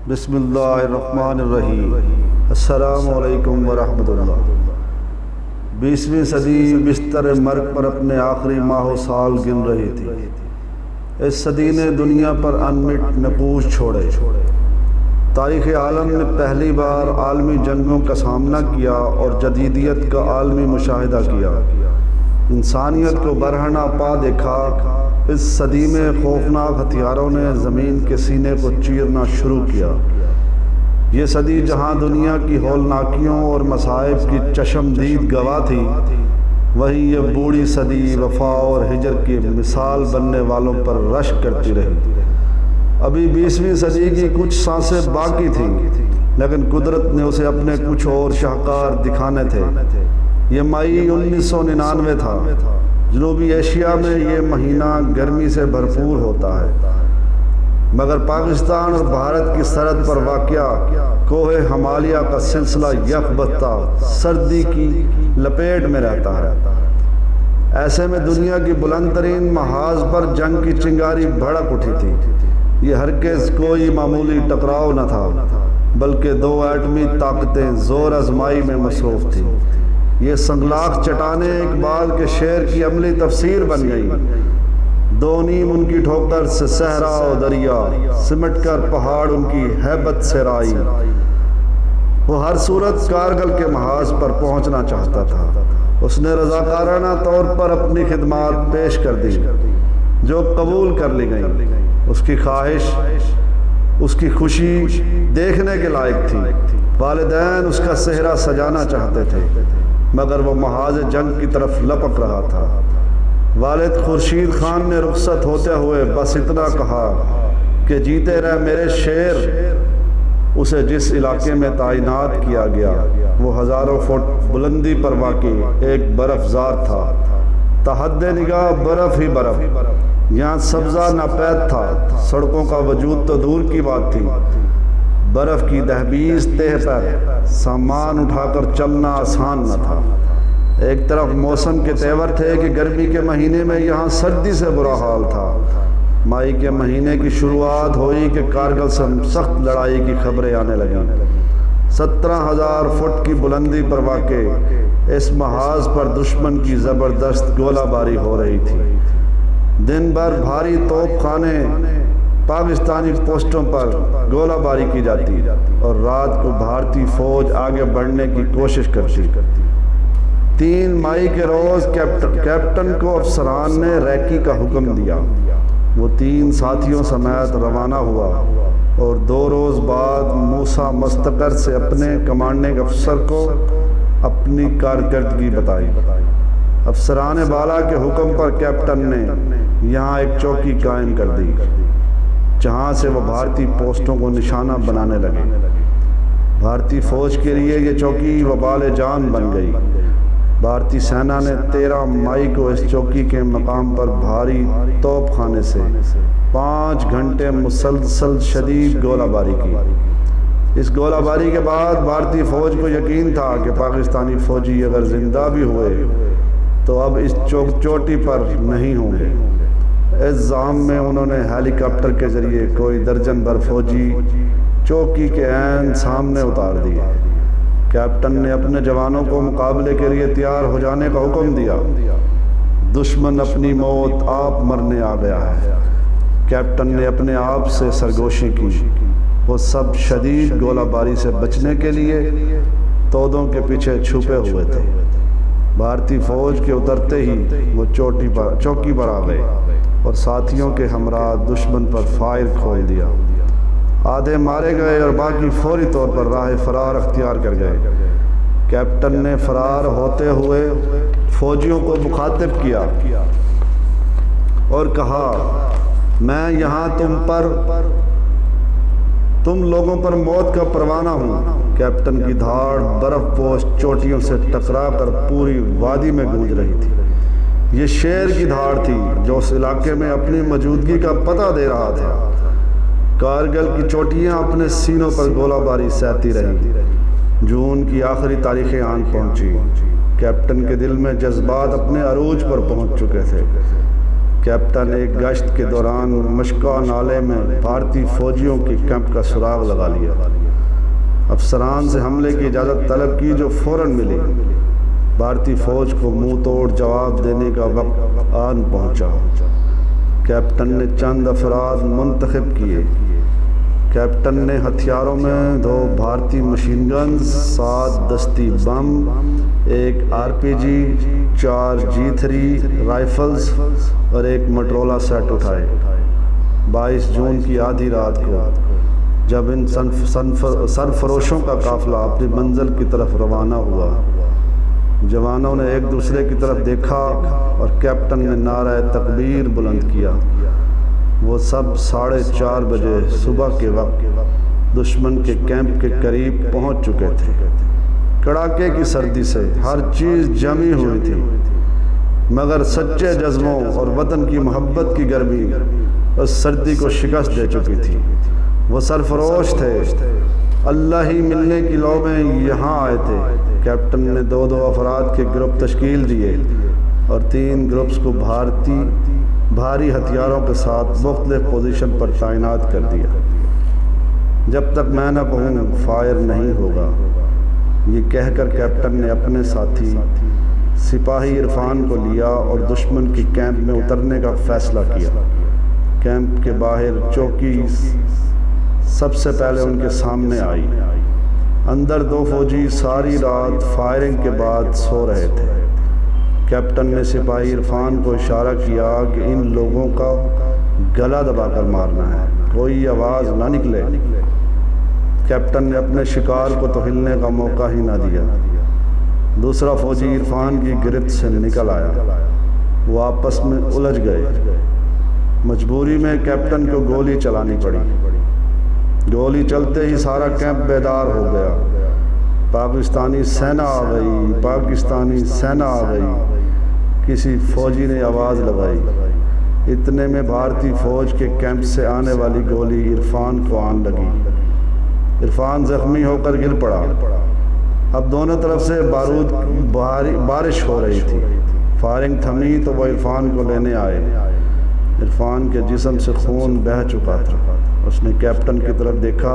بسم اللہ الرحمن الرحیم۔ السلام علیکم ورحمۃ اللہ۔ 20ویں صدی بستر مرگ پر اپنے آخری ماہ و سال گن رہی تھی۔ اس صدی نے دنیا پر انمٹ نقوش چھوڑے۔ تاریخ عالم نے پہلی بار عالمی جنگوں کا سامنا کیا اور جدیدیت کا عالمی مشاہدہ کیا۔ انسانیت کو برہنہ پا دیکھا۔ اس صدی میں خوفناک ہتھیاروں نے زمین کے سینے کو چیرنا شروع کیا۔ یہ صدی جہاں دنیا کی ہولناکیوں اور مصائب کی چشمدید گواہ تھی، وہیں یہ بوڑھی صدی وفا اور ہجر کی مثال بننے والوں پر رشک کرتی رہی۔ ابھی 20ویں صدی کی کچھ سانسیں باقی تھیں، لیکن قدرت نے اسے اپنے کچھ اور شاہکار دکھانے تھے۔ یہ مئی 1999 تھا۔ جنوبی ایشیا میں یہ مہینہ گرمی سے بھرپور ہوتا ہے، مگر پاکستان اور بھارت کی سرحد پر واقع کوہ ہمالیہ کا سلسلہ یکبتہ سردی کی لپیٹ میں رہتا ہے۔ ایسے میں دنیا کی بلند ترین محاذ پر جنگ کی چنگاری بھڑک اٹھی تھی۔ یہ ہرگز کوئی معمولی ٹکراؤ نہ تھا، بلکہ دو ایٹمی طاقتیں زور آزمائی میں مصروف تھیں۔ یہ سنگلاخ چٹانیں اقبال کے شعر کی عملی تفسیر بن گئی۔ دو نیم ان کی ٹھوکر سے صحرا و دریا، سمٹ کر پہاڑ ان کی ہیبت سے رائی۔ وہ ہر صورت کارگل کے محاذ پر پہنچنا چاہتا تھا۔ اس نے رضاکارانہ طور پر اپنی خدمات پیش کر دی، جو قبول کر لی گئیں۔ اس کی خواہش، اس کی خوشی دیکھنے کے لائق تھی۔ والدین اس کا صحرا سجانا چاہتے تھے، مگر وہ محاذ جنگ کی طرف لپک رہا تھا۔ والد خورشید خان نے رخصت ہوتے ہوئے بس اتنا کہا کہ جیتے رہ میرے شیر۔ اسے جس علاقے میں تعینات کیا گیا وہ ہزاروں فٹ بلندی پر واقع ایک برف زار تھا۔ تحد نگاہ برف ہی برف۔ یہاں سبزہ ناپید تھا، سڑکوں کا وجود تو دور کی بات تھی۔ برف کی دہلیز تہ پر سامان اٹھا کر چلنا آسان نہ تھا۔ ایک طرف موسم کے تیور تھے کہ گرمی کے مہینے میں یہاں سردی سے برا حال تھا۔ مئی کے مہینے کی شروعات ہوئی کہ کارگل سے سخت لڑائی کی خبریں آنے لگیں۔ 17,000 فٹ کی بلندی پر واقع اس محاذ پر دشمن کی زبردست گولہ باری ہو رہی تھی۔ دن بھر بھاری توپ خانے پاکستانی پوسٹوں پر گولہ باری کی جاتی اور رات کو بھارتی فوج آگے بڑھنے کی کوشش کرتی۔ 3 مئی کے روز کیپٹن کو افسران نے ریکی کا حکم دیا۔ وہ 3 ساتھیوں سمیت روانہ ہوا اور 2 روز بعد موسیٰ مستقر سے اپنے کمانڈنگ افسر کو اپنی کارکردگی بتائی۔ افسران بالا کے حکم پر کیپٹن نے یہاں ایک چوکی قائم کر دی، جہاں سے وہ بھارتی پوسٹوں کو نشانہ بنانے لگے۔ بھارتی فوج کے لیے یہ چوکی وبال جان بن گئی۔ بھارتی سینا نے 13 مئی کو اس چوکی کے مقام پر بھاری توپ خانے سے 5 گھنٹے مسلسل شدید گولہ باری کی۔ اس گولہ باری کے بعد بھارتی فوج کو یقین تھا کہ پاکستانی فوجی اگر زندہ بھی ہوئے تو اب اس چوٹی پر نہیں ہوں گے۔ اس زام میں انہوں نے ہیلی کاپٹر کے ذریعے کوئی درجن بھر فوجی چوکی کے عین سامنے اتار دیے۔ کیپٹن نے اپنے جوانوں کو مقابلے کے لیے تیار ہو جانے کا حکم دیا۔ دشمن اپنی موت آپ مرنے آ گیا ہے۔ کیپٹن نے اپنے آپ سے سرگوشی کی۔ وہ سب شدید گولہ باری سے بچنے کے لیے تودوں کے پیچھے چھپے ہوئے تھے۔ بھارتی فوج کے اترتے ہی وہ چوکی پر آ گئے اور ساتھیوں کے ہمراہ دشمن پر فائر کھول دیا۔ آدھے مارے گئے اور باقی فوری طور پر راہ فرار اختیار کر گئے۔ کیپٹن نے فرار ہوتے ہوئے فوجیوں کو مخاطب کیا اور کہا، میں یہاں تم لوگوں پر موت کا پروانہ ہوں۔ کیپٹن کی دھاڑ برف پوش چوٹیوں سے ٹکرا کر پوری وادی میں گونج رہی تھی۔ یہ شیر کی دھاڑ تھی جو اس علاقے میں اپنی موجودگی کا پتہ دے رہا تھا۔ کارگل کی چوٹیاں اپنے سینوں پر گولہ باری سہتی رہیں۔ جون کی آخری تاریخیں آن پہنچی۔ کیپٹن کے دل میں جذبات اپنے عروج پر پہنچ چکے تھے۔ کیپٹن ایک گشت کے دوران مشکا نالے میں بھارتی فوجیوں کے کیمپ کا سراغ لگا لیا۔ افسران سے حملے کی اجازت طلب کی جو فوراً ملی۔ بھارتی فوج کو منہ توڑ جواب دینے کا وقت آن پہنچا۔ کیپٹن نے چند افراد منتخب کیے۔ کیپٹن نے ہتھیاروں میں 2 بھارتی مشین گنز، 7 دستی بم، 1 RPG، 4 G3 رائفلز اور 1 موٹرولا سیٹ اٹھائے۔ 22 جون کی آدھی رات کو جب ان سرفروشوں کا قافلہ اپنی منزل کی طرف روانہ ہوا، جوانوں نے ایک دوسرے کی طرف دیکھا اور کیپٹن نے نعرہ تکبیر بلند کیا۔ وہ سب 4:30 بجے صبح کے وقت دشمن کے کیمپ کے قریب پہنچ چکے تھے۔ کڑاکے کی سردی سے ہر چیز جمی ہوئی تھی، مگر سچے جذبوں اور وطن کی محبت کی گرمی اس سردی کو شکست دے چکی تھی۔ وہ سرفروش تھے، اللہ ہی ملنے کی لو میں یہاں آئے تھے۔ کیپٹن نے 2 افراد کے گروپ تشکیل دیے اور 3 گروپس کو بھاری ہتھیاروں کے ساتھ مختلف پوزیشن پر تعینات کر دیا۔ جب تک میں نہ کہوں فائر نہیں ہوگا، یہ کہہ کر کیپٹن نے اپنے ساتھی سپاہی عرفان کو لیا اور دشمن کی کیمپ میں اترنے کا فیصلہ کیا۔ کیمپ کے باہر چوکی سب سے پہلے ان کے سامنے آئی۔ اندر 2 فوجی ساری رات فائرنگ کے بعد سو رہے تھے۔ کیپٹن نے سپاہی عرفان کو اشارہ کیا کہ ان لوگوں کا گلا دبا کر مارنا ہے، کوئی آواز نہ نکلے۔ کیپٹن نے اپنے شکار کو تو ہلنے کا موقع ہی نہ دیا۔ دوسرا فوجی عرفان کی گرفت سے نکل آیا، وہ آپس میں الجھ گئے۔ مجبوری میں کیپٹن کو گولی چلانی پڑی۔ گولی چلتے ہی سارا کیمپ بیدار ہو گیا۔ پاکستانی سینا آ گئی، پاکستانی سینا آ گئی، کسی فوجی نے آواز لگائی۔ اتنے میں بھارتی فوج کے کیمپ سے آنے والی گولی عرفان کو آن لگی۔ عرفان زخمی ہو کر گر پڑا۔ اب دونوں طرف سے بارش ہو رہی تھی۔ فائرنگ تھمی تو وہ عرفان کو لینے آئے۔ عرفان کے جسم سے خون بہہ چکا تھا۔ اس نے کیپٹن کی طرف دیکھا۔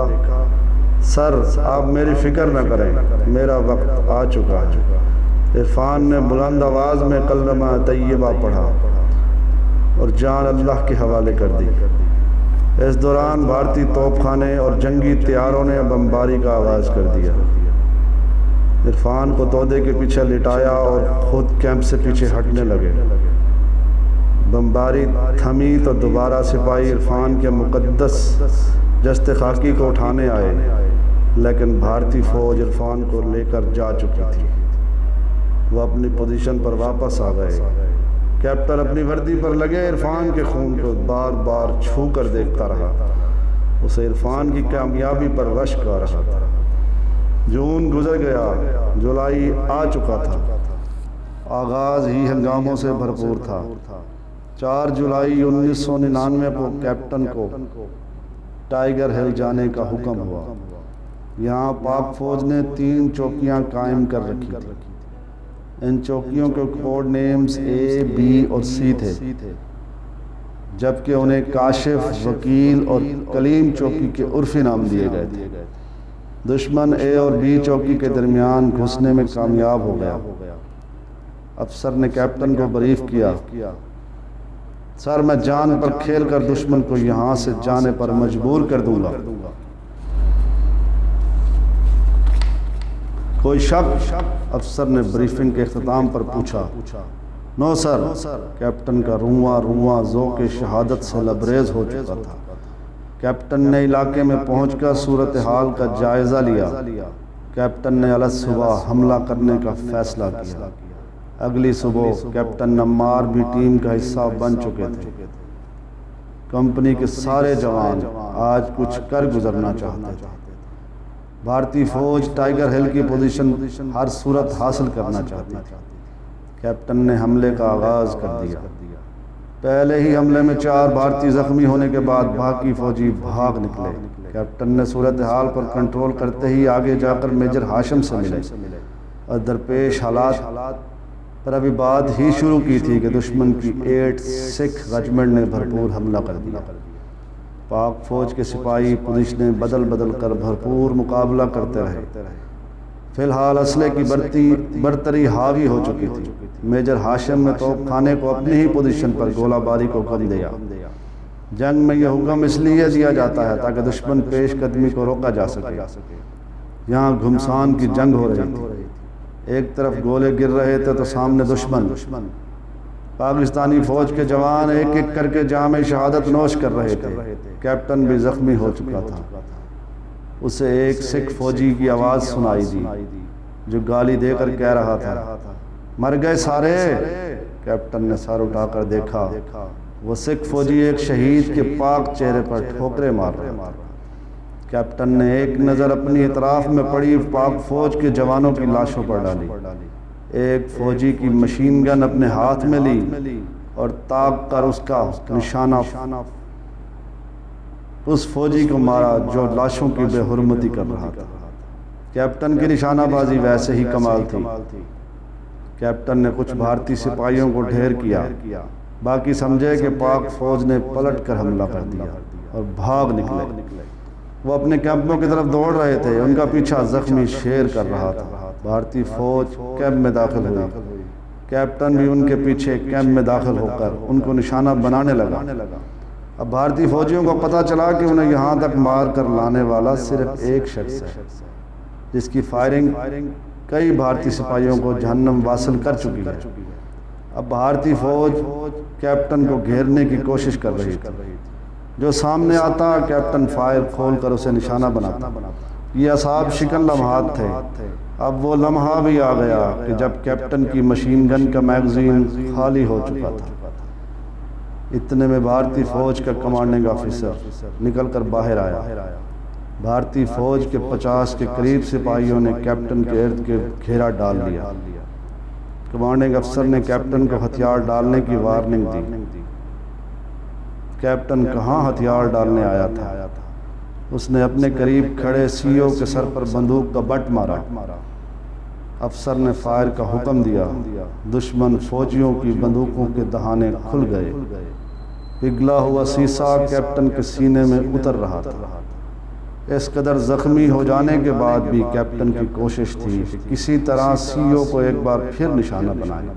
سر، آپ میری فکر نہ کریں، میرا وقت آ چکا ہے۔ عرفان نے بلند آواز میں کلمہ طیبہ پڑھا اور جان اللہ کے حوالے کر دی۔ اس دوران بھارتی توپ خانے اور جنگی طیاروں نے بمباری کا آغاز کر دیا۔ عرفان کو تودے کے پیچھے لٹایا اور خود کیمپ سے پیچھے ہٹنے لگے۔ بمباری تھمی تو دوبارہ سپاہی عرفان کے مقدس جست خاکی کو اٹھانے آئے، لیکن بھارتی فوج عرفان کو لے کر جا چکی تھی۔ وہ اپنی پوزیشن پر واپس آ گئے۔ کیپٹن اپنی وردی پر لگے عرفان کے خون کو بار بار چھو کر دیکھتا رہا۔ اسے عرفان کی کامیابی پر رشک آ رہا تھا۔ جون گزر گیا، جولائی آ چکا تھا۔ آغاز ہی ہنگاموں سے بھرپور تھا۔ 4 جولائی 1999 کو کیپٹن کو ٹائیگر ہل جانے کا حکم ہوا۔ یہاں پاک فوج نے 3 چوکیاں قائم کر رکھی تھیں۔ ان چوکیوں کے کوڈ نیمز A، B اور C تھے، جبکہ انہیں کاشف، وکیل اور کلیم چوکی کے عرفی نام دیے گئے تھے۔ دشمن A اور B چوکی کے درمیان گھسنے میں کامیاب ہو گیا۔ افسر نے کیپٹن کو بریف کیا، سر، میں جان پر کھیل کر دشمن کو یہاں سے جانے پر مجبور کر دوں گا۔ کوئی شک؟ افسر نے بریفنگ کے اختتام پر پوچھا۔ نو سر، کیپٹن کا رواں ذوق شہادت سے لبریز ہو چکا تھا۔ کیپٹن نے علاقے میں پہنچ کر صورتحال کا جائزہ لیا۔ کیپٹن نے الگ صبح حملہ کرنے کا فیصلہ کیا۔ اگلی صبح کیپٹن نمار بھی ٹیم کا حصہ بن چکے تھے۔ کمپنی کے سارے جوان آج کچھ کر گزرنا چاہتے تھے۔ بھارتی فوج ٹائیگر ہل کی پوزیشن ہر صورت حاصل کرنا چاہتی تھی۔ کیپٹن نے حملے کا آغاز کر دیا۔ پہلے ہی حملے میں 4 بھارتی زخمی ہونے کے بعد باقی فوجی بھاگ نکلے۔ کیپٹن نے صورتحال پر کنٹرول کرتے ہی آگے جا کر میجر ہاشم سے ملے اور درپیش حالات پر ابھی بات ہی شروع کی تھی کہ دشمن کی 8 سکھ ریجمنٹ نے بھرپور حملہ کر دیا۔ پاک فوج کے سپاہی پوزیشنیں بدل بدل کر بھرپور مقابلہ کرتے رہے۔ فی الحال اسلحے کی برتری حاوی ہو چکی تھی۔ میجر ہاشم نے توپ خانے کو اپنی ہی پوزیشن پر گولہ باری کو حکم دیا۔ جنگ میں یہ حکم اس لیے دیا جاتا ہے تاکہ دشمن پیش قدمی کو روکا جا سکے۔ یہاں گھمسان کی جنگ ہو رہی تھی، ایک طرف گولے گر رہے تھے تو سامنے دشمن۔ پاکستانی فوج کے جوان ایک ایک کر کے جام شہادت نوش کر رہے تھے۔ کیپٹن بھی زخمی ہو چکا تھا۔ اسے ایک سکھ فوجی کی آواز سنائی دی جو گالی دے کر کہہ رہا تھا، مر گئے سارے۔ کیپٹن نے سر اٹھا کر دیکھا، وہ سکھ فوجی ایک شہید کے پاک چہرے پر ٹھوکریں مار رہا تھا۔ کیپٹن نے ایک نظر اپنی اطراف میں پڑی پاک فوج کے جوانوں کی لاشوں پر ڈالی۔ ایک فوجی کی مشین گن اپنے ہاتھ میں لی اور تاک کر اس کا نشانہ اس فوجی کو مارا جو لاشوں کی بے حرمتی کر رہا تھا۔ کیپٹن کی نشانہ بازی ویسے ہی کمال تھی۔ کیپٹن نے کچھ بھارتی سپاہیوں کو ڈھیر کیا، باقی سمجھے کہ پاک فوج نے پلٹ کر حملہ کر دیا اور بھاگ نکلے۔ وہ اپنے کیمپوں کی طرف دوڑ رہے تھے، ان کا پیچھا زخمی شیر کر رہا تھا۔ بھارتی فوج کیمپ میں داخل ہوئی۔ کیپٹن بھی ان کے پیچھے کیمپ میں داخل ہو کر ان کو نشانہ بنانے لگا۔ اب بھارتی فوجیوں کو پتہ چلا کہ انہیں یہاں تک مار کر لانے والا صرف ایک شخص ہے، جس کی فائرنگ کئی بھارتی سپاہیوں کو جہنم واصل کر چکی ہے۔ اب بھارتی فوج کیپٹن کو گھیرنے کی کوشش کر رہی تھی۔ جو سامنے آتا کیپٹن فائر کھول کر اسے نشانہ بناتا۔ یہ اصحاب شکن لمحات تھے۔ اب وہ لمحہ بھی آ گیا کہ جب کیپٹن کی مشین گن کا میگزین خالی ہو چکا تھا۔ اتنے میں بھارتی فوج کا کمانڈنگ آفیسر نکل کر باہر آیا۔ بھارتی فوج کے 50 کے قریب سپاہیوں نے کیپٹن کے ارد گرد گھیرا ڈال لیا۔ کمانڈنگ افسر نے کیپٹن کو ہتھیار ڈالنے کی وارننگ دی۔ کیپٹن کہاں ہتھیار ڈالنے آیا تھا؟ اس نے اپنے قریب کھڑے سی او کے سر پر بندوق کا بٹ مارا۔ افسر نے فائر کا حکم دیا۔ دشمن فوجیوں کی بندوقوں کے دہانے کھل گئے۔ پگھلا ہوا سیسا کیپٹن کے سینے میں اتر رہا تھا۔ اس قدر زخمی ہو جانے کے بعد بھی کیپٹن کی کوشش تھی کہ کسی طرح سی او کو ایک بار پھر نشانہ بنائے۔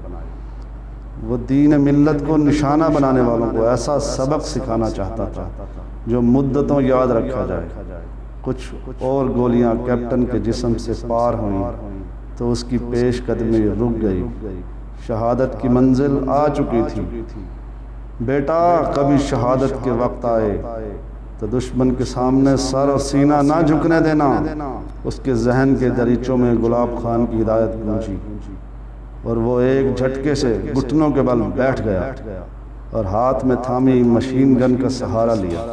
وہ دین ملت کو نشانہ بنانے والوں کو ایسا سبق سکھانا چاہتا تھا جو مدتوں یاد رکھا جائے۔ کچھ اور گولیاں کیپٹن کے جسم سے پار ہوئیں تو اس کی پیش قدمی رک گئی۔ شہادت کی منزل آ چکی تھی۔ بیٹا، کبھی شہادت کے وقت آئے تو دشمن کے سامنے سر اور سینہ نہ جھکنے دینا۔ اس کے ذہن کے دریچوں میں گلاب خان کی ہدایت گونجی اور وہ ایک جھٹکے سے گھٹنوں کے بل بیٹھ گیا اور ہاتھ میں تھامی مشین گن کا سہارا لیا۔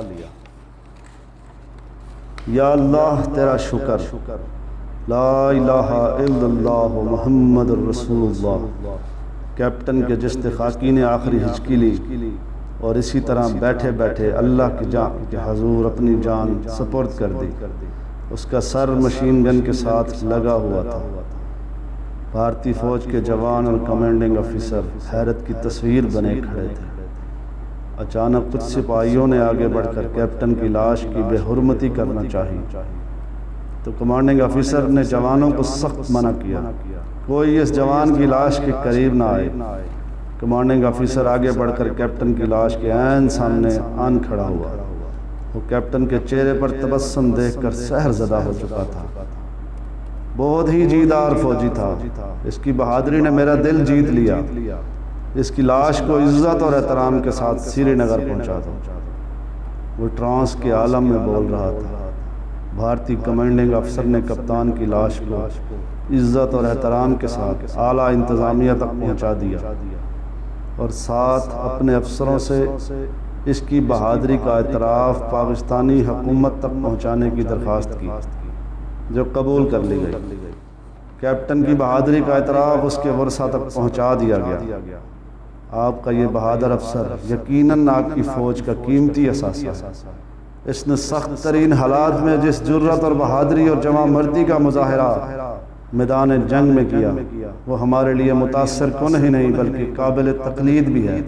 یا اللہ تیرا شکر، لا الہ الا اللہ محمد الرسول اللہ۔ کیپٹن کے جسد خاکی نے آخری ہچکی لی اور اسی طرح بیٹھے بیٹھے اللہ کی جان کے حضور اپنی جان سپرد کر دی۔ اس کا سر مشین گن کے ساتھ لگا ہوا تھا۔ بھارتی فوج کے جوان اور کمانڈنگ آفیسر حیرت کی تصویر بنے کھڑے تھے۔ اچانک کچھ سپاہیوں نے آگے بڑھ کر کیپٹن کی لاش کی بے حرمتی کرنا چاہی تو کمانڈنگ آفیسر نے جوانوں کو سخت منع کیا، کوئی اس جوان کی لاش کے قریب نہ آئے۔ کمانڈنگ آفیسر آگے بڑھ کر کیپٹن کی لاش کے عین سامنے آن کھڑا ہوا۔ وہ کیپٹن کے چہرے پر تبسم دیکھ کر سحر زدہ ہو چکا تھا۔ بہت ہی جیدار فوجی تھا، اس کی بہادری نے میرا دل جیت لیا۔ اس کی لاش کو عزت اور احترام کے ساتھ سری نگر پہنچا دو۔ وہ ٹرانس کے عالم میں بول رہا تھا۔ بھارتی کمانڈنگ افسر نے کپتان کی لاش کو عزت اور احترام کے ساتھ اعلیٰ انتظامیہ تک پہنچا دیا اور ساتھ اپنے افسروں سے اس کی بہادری کا اعتراف پاکستانی حکومت تک پہنچانے کی درخواست کی، جو قبول کر لی گئی۔ کیپٹن کی بہادری کا اعتراف اس کے ورثہ تک پہنچا دیا گیا۔ آپ کا یہ بہادر افسر یقیناً آپ کی فوج کا قیمتی اثاثہ ہے۔ اس نے سخت ترین حالات میں جس جرت اور بہادری اور جواں مردی کا مظاہرہ میدان جنگ میں کیا وہ ہمارے لیے متاثر کن ہی نہیں بلکہ قابل تقلید بھی ہے۔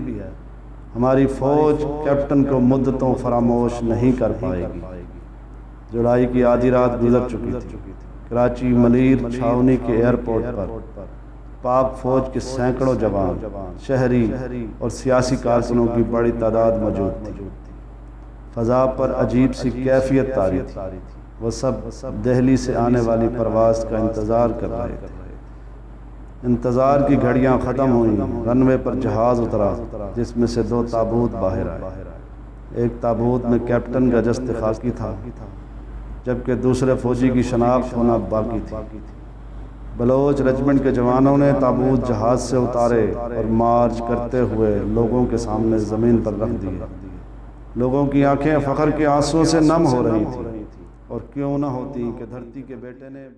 ہماری فوج کیپٹن کو مدتوں فراموش نہیں کر پائے گی۔ جولائی کی آدھی رات گزر چکی تھی۔ کراچی ملیر چھاونی کے ایئرپورٹ پر پاک فوج کے سینکڑوں جوان، شہری اور سیاسی کارکنوں کی بڑی تعداد موجود تھی۔ فضا پر عجیب سی کیفیت طاری تھی۔ وہ سب دہلی سے آنے والی پرواز کا انتظار کر رہے تھے۔ انتظار کی گھڑیاں ختم ہوئیں۔ رن وے پر جہاز اترا جس میں سے 2 تابوت باہر آئے۔ ایک تابوت میں کیپٹن کا جسد خاکی تھا جبکہ دوسرے فوجی کی شناخت ہونا باقی تھی۔ بلوچ رجمنٹ کے جوانوں نے تابوت جہاز سے اتارے اور مارچ کرتے ہوئے لوگوں کے سامنے زمین پر رکھ دیے۔ لوگوں کی آنکھیں فخر کے آنسوں سے نم ہو رہی تھیں، اور کیوں نہ ہوتی کہ دھرتی کے بیٹے نے